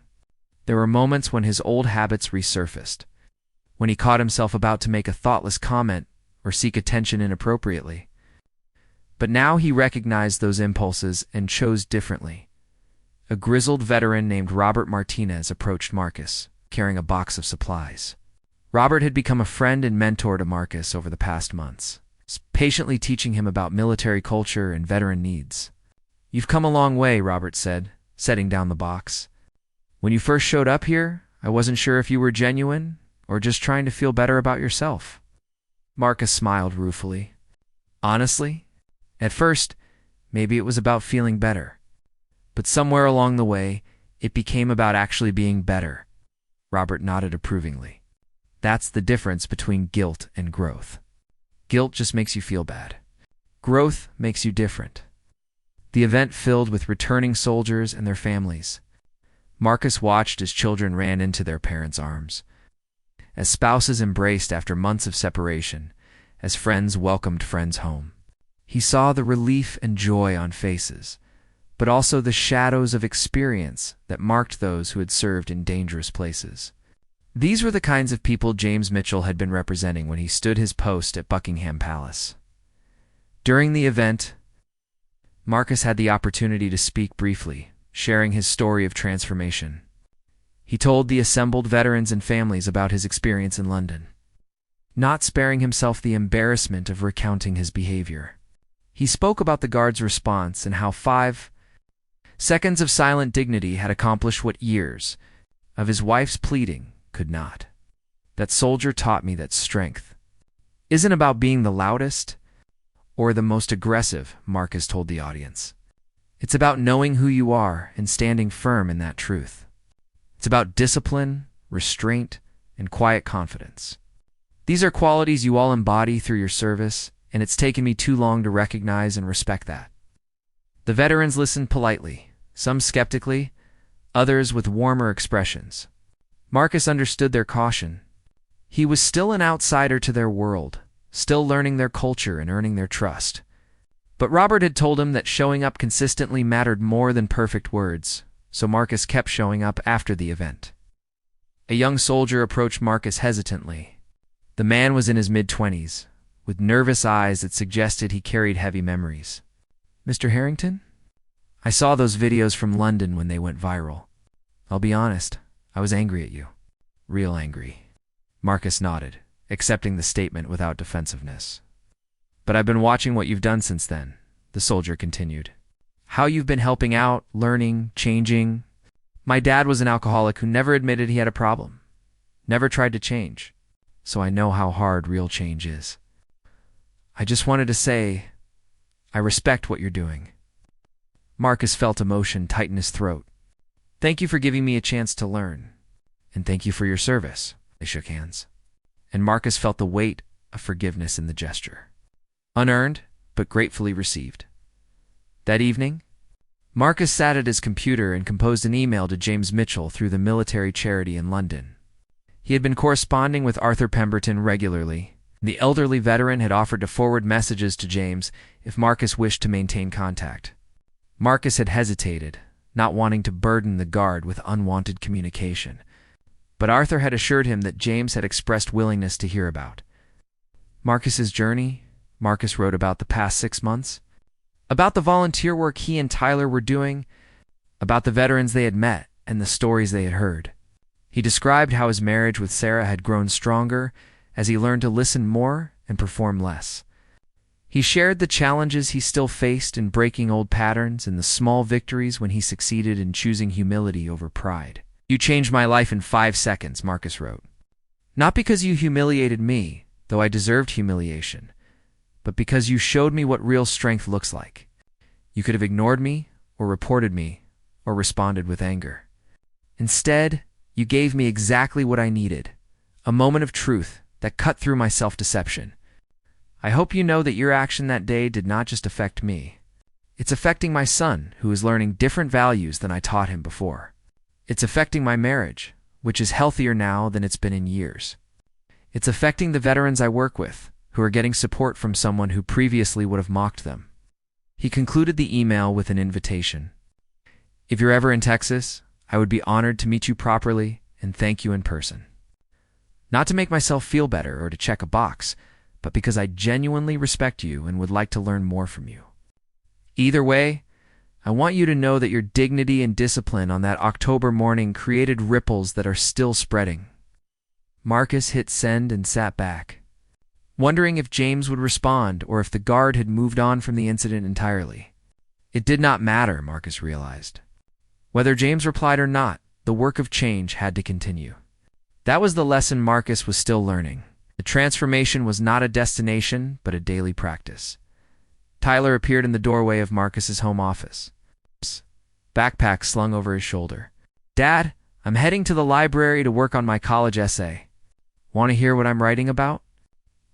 There were moments when his old habits resurfaced, when he caught himself about to make a thoughtless comment or seek attention inappropriately. But now he recognized those impulses and chose differently. A grizzled veteran named Robert Martinez approached Marcus, carrying a box of supplies. Robert had become a friend and mentor to Marcus over the past months, patiently teaching him about military culture and veteran needs. "You've come a long way," Robert said, setting down the box. "When you first showed up here, I wasn't sure if you were genuine or just trying to feel better about yourself." Marcus smiled ruefully. "Honestly, at first, maybe it was about feeling better. But somewhere along the way, it became about actually being better." Robert nodded approvingly. "That's the difference between guilt and growth. Guilt just makes you feel bad. Growth makes you different." The event filled with returning soldiers and their families. Marcus watched as children ran into their parents' arms, as spouses embraced after months of separation, as friends welcomed friends home. He saw the relief and joy on faces, but also the shadows of experience that marked those who had served in dangerous places. These were the kinds of people James Mitchell had been representing when he stood his post at Buckingham Palace. During the event, Marcus had the opportunity to speak briefly, sharing his story of transformation. He told the assembled veterans and families about his experience in London. not sparing himself the embarrassment of recounting his behavior. He spoke about the guard's response and how 5 seconds of silent dignity had accomplished what years of his wife's pleading could not. That soldier taught me that strength isn't about being the loudest or the most aggressive, Marcus told the audience. It's about knowing who you are and standing firm in that truth. It's about discipline, restraint, and quiet confidence. These are qualities you all embody through your service, and it's taken me too long to recognize and respect that. The veterans listened politely, some skeptically, others with warmer expressions. Marcus understood their caution. He was still an outsider to their world, still learning their culture and earning their trust. But Robert had told him that showing up consistently mattered more than perfect words, so Marcus kept showing up after the event. A young soldier approached Marcus hesitantly. The man was in his mid-20s, with nervous eyes that suggested he carried heavy memories. "Mr. Harrington? I saw those videos from London when they went viral. I'll be honest, I was angry at you. Real angry." Marcus nodded, accepting the statement without defensiveness. "But I've been watching what you've done since then," the soldier continued. "How you've been helping out, learning, changing. My dad was an alcoholic who never admitted he had a problem, never tried to change, so I know how hard real change is. I just wanted to say, I respect what you're doing." Marcus felt emotion tighten his throat. "Thank you for giving me a chance to learn, and thank you for your service." They shook hands, and Marcus felt the weight of forgiveness in the gesture. Unearned, but gratefully received. That evening, Marcus sat at his computer and composed an email to James Mitchell through the military charity in London. He had been corresponding with Arthur Pemberton regularly. The elderly veteran had offered to forward messages to James if Marcus wished to maintain contact. Marcus had hesitated, not wanting to burden the guard with unwanted communication, but Arthur had assured him that James had expressed willingness to hear about Marcus's journey. Marcus wrote about the past 6 months, about the volunteer work he and Tyler were doing, about the veterans they had met and the stories they had heard. He described how his marriage with Sarah had grown stronger as he learned to listen more and perform less. He shared the challenges he still faced in breaking old patterns and the small victories when he succeeded in choosing humility over pride. "You changed my life in 5 seconds, Marcus wrote. "Not because you humiliated me, though I deserved humiliation, but because you showed me what real strength looks like. You could have ignored me, or reported me, or responded with anger. Instead, you gave me exactly what I needed, a moment of truth that cut through my self-deception. I hope you know that your action that day did not just affect me. It's affecting my son, who is learning different values than I taught him before. It's affecting my marriage, which is healthier now than it's been in years. It's affecting the veterans I work with, who are getting support from someone who previously would have mocked them." He concluded the email with an invitation. "If you're ever in Texas, I would be honored to meet you properly and thank you in person. Not to make myself feel better or to check a box, but because I genuinely respect you and would like to learn more from you. Either way, I want you to know that your dignity and discipline on that October morning created ripples that are still spreading." Marcus hit send and sat back, wondering if James would respond or if the guard had moved on from the incident entirely. It did not matter, Marcus realized. Whether James replied or not, the work of change had to continue. That was the lesson Marcus was still learning. The transformation was not a destination, but a daily practice. Tyler appeared in the doorway of Marcus's home office, backpack slung over his shoulder. "Dad, I'm heading to the library to work on my college essay. Want to hear what I'm writing about?"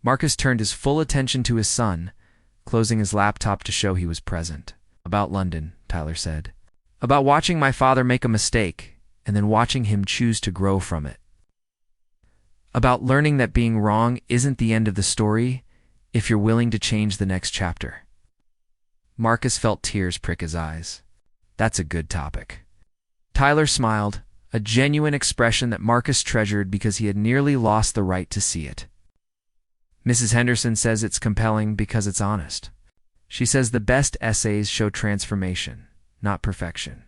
Marcus turned his full attention to his son, closing his laptop to show he was present. "About London," Tyler said. "About watching my father make a mistake, and then watching him choose to grow from it. About learning that being wrong isn't the end of the story if you're willing to change the next chapter." Marcus felt tears prick his eyes. That's a good topic. Tyler smiled, a genuine expression that Marcus treasured because he had nearly lost the right to see it. "Mrs. Henderson says it's compelling because it's honest. She says the best essays show transformation, not perfection."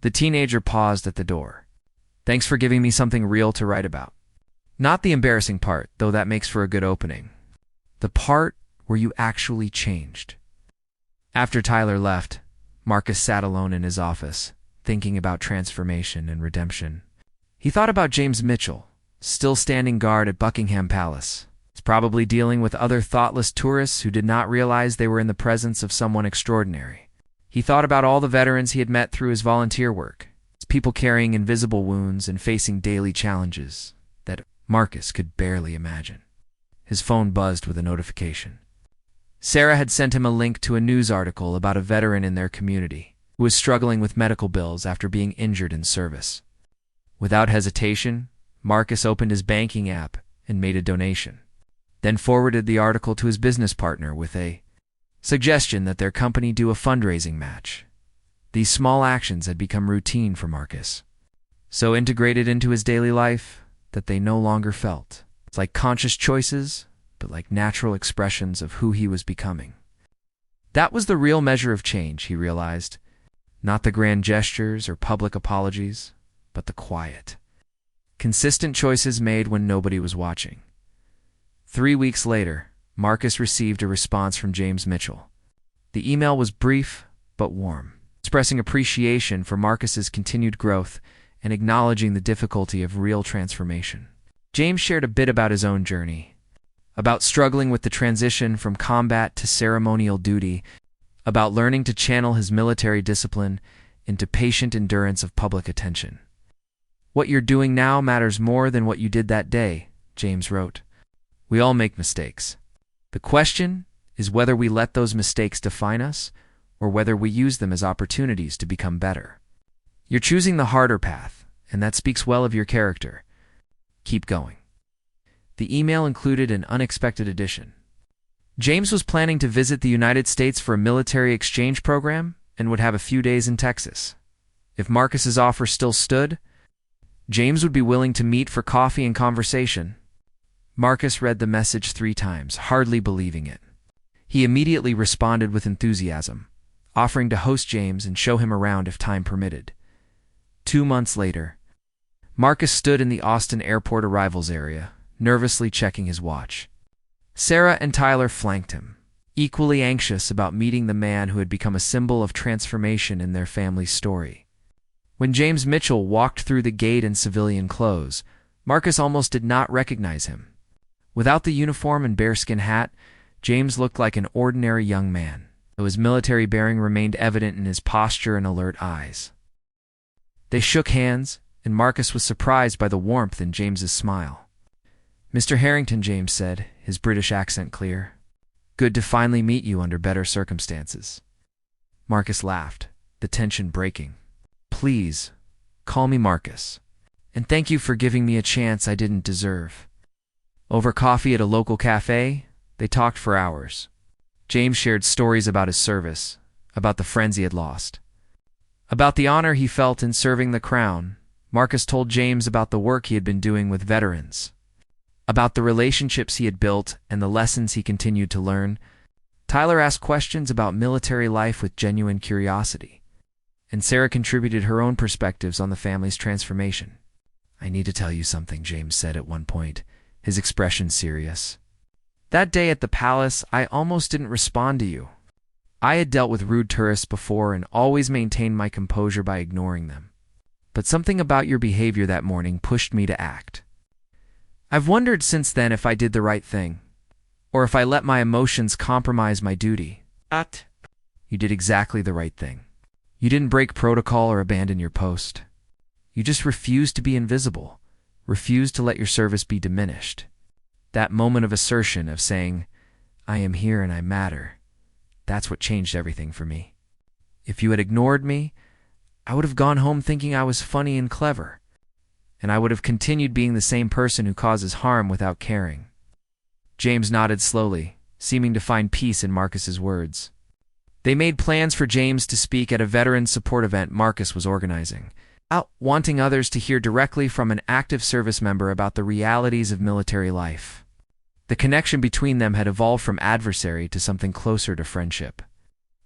The teenager paused at the door. "Thanks for giving me something real to write about." Not the embarrassing part, though that makes for a good opening. The part where you actually changed. After Tyler left, Marcus sat alone in his office, thinking about transformation and redemption. He thought about James Mitchell, still standing guard at Buckingham Palace. He's probably dealing with other thoughtless tourists who did not realize they were in the presence of someone extraordinary. He thought about all the veterans he had met through his volunteer work, people carrying invisible wounds and facing daily challenges that Marcus could barely imagine. His phone buzzed with a notification. Sarah had sent him a link to a news article about a veteran in their community who was struggling with medical bills after being injured in service. Without hesitation, Marcus opened his banking app and made a donation, then forwarded the article to his business partner with a suggestion that their company do a fundraising match. These small actions had become routine for Marcus, so integrated into his daily life that they no longer felt like conscious choices, but like natural expressions of who he was becoming. That was the real measure of change, he realized. Not the grand gestures or public apologies, but the quiet, consistent choices made when nobody was watching. 3 weeks later, Marcus received a response from James Mitchell. The email was brief but warm, expressing appreciation for Marcus's continued growth and acknowledging the difficulty of real transformation. James shared a bit about his own journey, about struggling with the transition from combat to ceremonial duty, about learning to channel his military discipline into patient endurance of public attention. "What you're doing now matters more than what you did that day," James wrote. "We all make mistakes. The question is whether we let those mistakes define us or whether we use them as opportunities to become better. You're choosing the harder path, and that speaks well of your character. Keep going." The email included an unexpected addition. James was planning to visit the United States for a military exchange program and would have a few days in Texas. If Marcus's offer still stood, James would be willing to meet for coffee and conversation. Marcus read the message 3 times, hardly believing it. He immediately responded with enthusiasm, offering to host James and show him around if time permitted. 2 months later, Marcus stood in the Austin airport arrivals area, nervously checking his watch. Sarah and Tyler flanked him, equally anxious about meeting the man who had become a symbol of transformation in their family's story. When James Mitchell walked through the gate in civilian clothes, Marcus almost did not recognize him. Without the uniform and bearskin hat, James looked like an ordinary young man, though his military bearing remained evident in his posture and alert eyes. They shook hands, and Marcus was surprised by the warmth in James's smile. "Mr. Harrington," James said, his British accent clear. "Good to finally meet you under better circumstances." Marcus laughed, the tension breaking. "Please, call me Marcus, and thank you for giving me a chance I didn't deserve." Over coffee at a local cafe, they talked for hours. James shared stories about his service, about the friends he had lost, about the honor he felt in serving the crown. Marcus told James about the work he had been doing with veterans, about the relationships he had built and the lessons he continued to learn. Tyler asked questions about military life with genuine curiosity, and Sarah contributed her own perspectives on the family's transformation. "I need to tell you something," James said at one point, his expression serious. "That day at the palace, I almost didn't respond to you. I had dealt with rude tourists before and always maintained my composure by ignoring them. But something about your behavior that morning pushed me to act. I've wondered since then if I did the right thing, or if I let my emotions compromise my duty." "You did exactly the right thing. You didn't break protocol or abandon your post. You just refused to be invisible, refused to let your service be diminished. That moment of assertion, of saying, 'I am here and I matter,' that's what changed everything for me. If you had ignored me, I would have gone home thinking I was funny and clever, and I would have continued being the same person who causes harm without caring." James nodded slowly, seeming to find peace in Marcus's words. They made plans for James to speak at a veteran support event Marcus was organizing, wanting others to hear directly from an active service member about the realities of military life. The connection between them had evolved from adversary to something closer to friendship,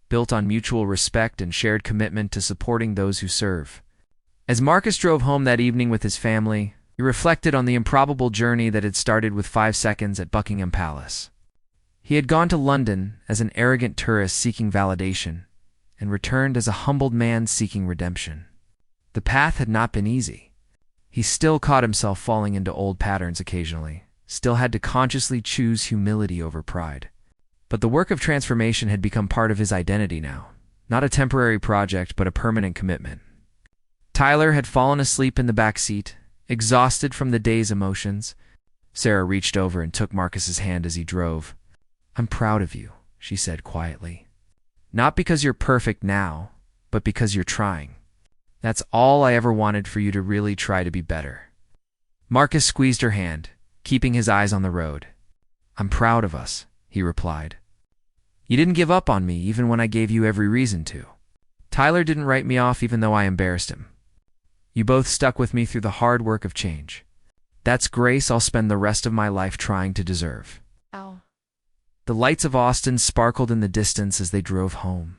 built on mutual respect and shared commitment to supporting those who serve. As Marcus drove home that evening with his family, He reflected on the improbable journey that had started with 5 seconds at Buckingham Palace. He had gone to London as an arrogant tourist seeking validation, and returned as a humbled man seeking redemption. The path had not been easy. He still caught himself falling into old patterns occasionally, still had to consciously choose humility over pride. But the work of transformation had become part of his identity now, not a temporary project but a permanent commitment. Tyler had fallen asleep in the back seat, exhausted from the day's emotions. Sarah reached over and took Marcus's hand as he drove. "I'm proud of you," she said quietly. "Not because you're perfect now, but because you're trying. That's all I ever wanted, for you to really try to be better." Marcus squeezed her hand, keeping his eyes on the road. "I'm proud of us," he replied. "You didn't give up on me even when I gave you every reason to. Tyler didn't write me off even though I embarrassed him. You both stuck with me through the hard work of change. That's grace I'll spend the rest of my life trying to deserve." Ow. The lights of Austin sparkled in the distance as they drove home.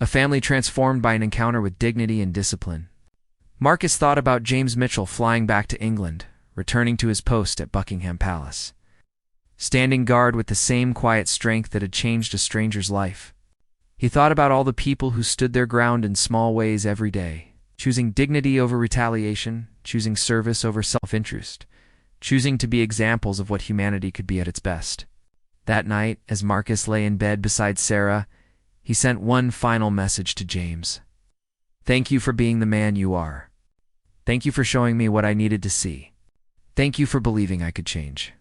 A family transformed by an encounter with dignity and discipline. Marcus thought about James Mitchell flying back to England, returning to his post at Buckingham Palace, standing guard with the same quiet strength that had changed a stranger's life. He thought about all the people who stood their ground in small ways every day, choosing dignity over retaliation, choosing service over self-interest, choosing to be examples of what humanity could be at its best. That night, as Marcus lay in bed beside Sarah, he sent one final message to James. "Thank you for being the man you are. Thank you for showing me what I needed to see. Thank you for believing I could change.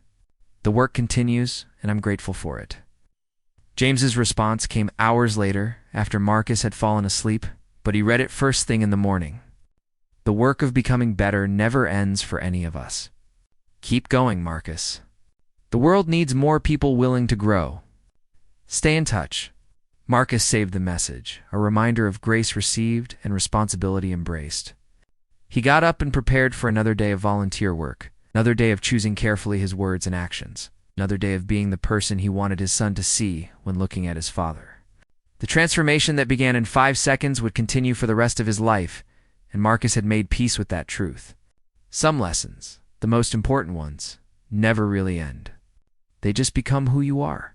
The work continues, and I'm grateful for it." James's response came hours later, after Marcus had fallen asleep, but he read it first thing in the morning. "The work of becoming better never ends for any of us. Keep going, Marcus. The world needs more people willing to grow. Stay in touch." Marcus saved the message, a reminder of grace received and responsibility embraced. He got up and prepared for another day of volunteer work, another day of choosing carefully his words and actions, another day of being the person he wanted his son to see when looking at his father. The transformation that began in 5 seconds would continue for the rest of his life, and Marcus had made peace with that truth. Some lessons, the most important ones, never really end. They just become who you are.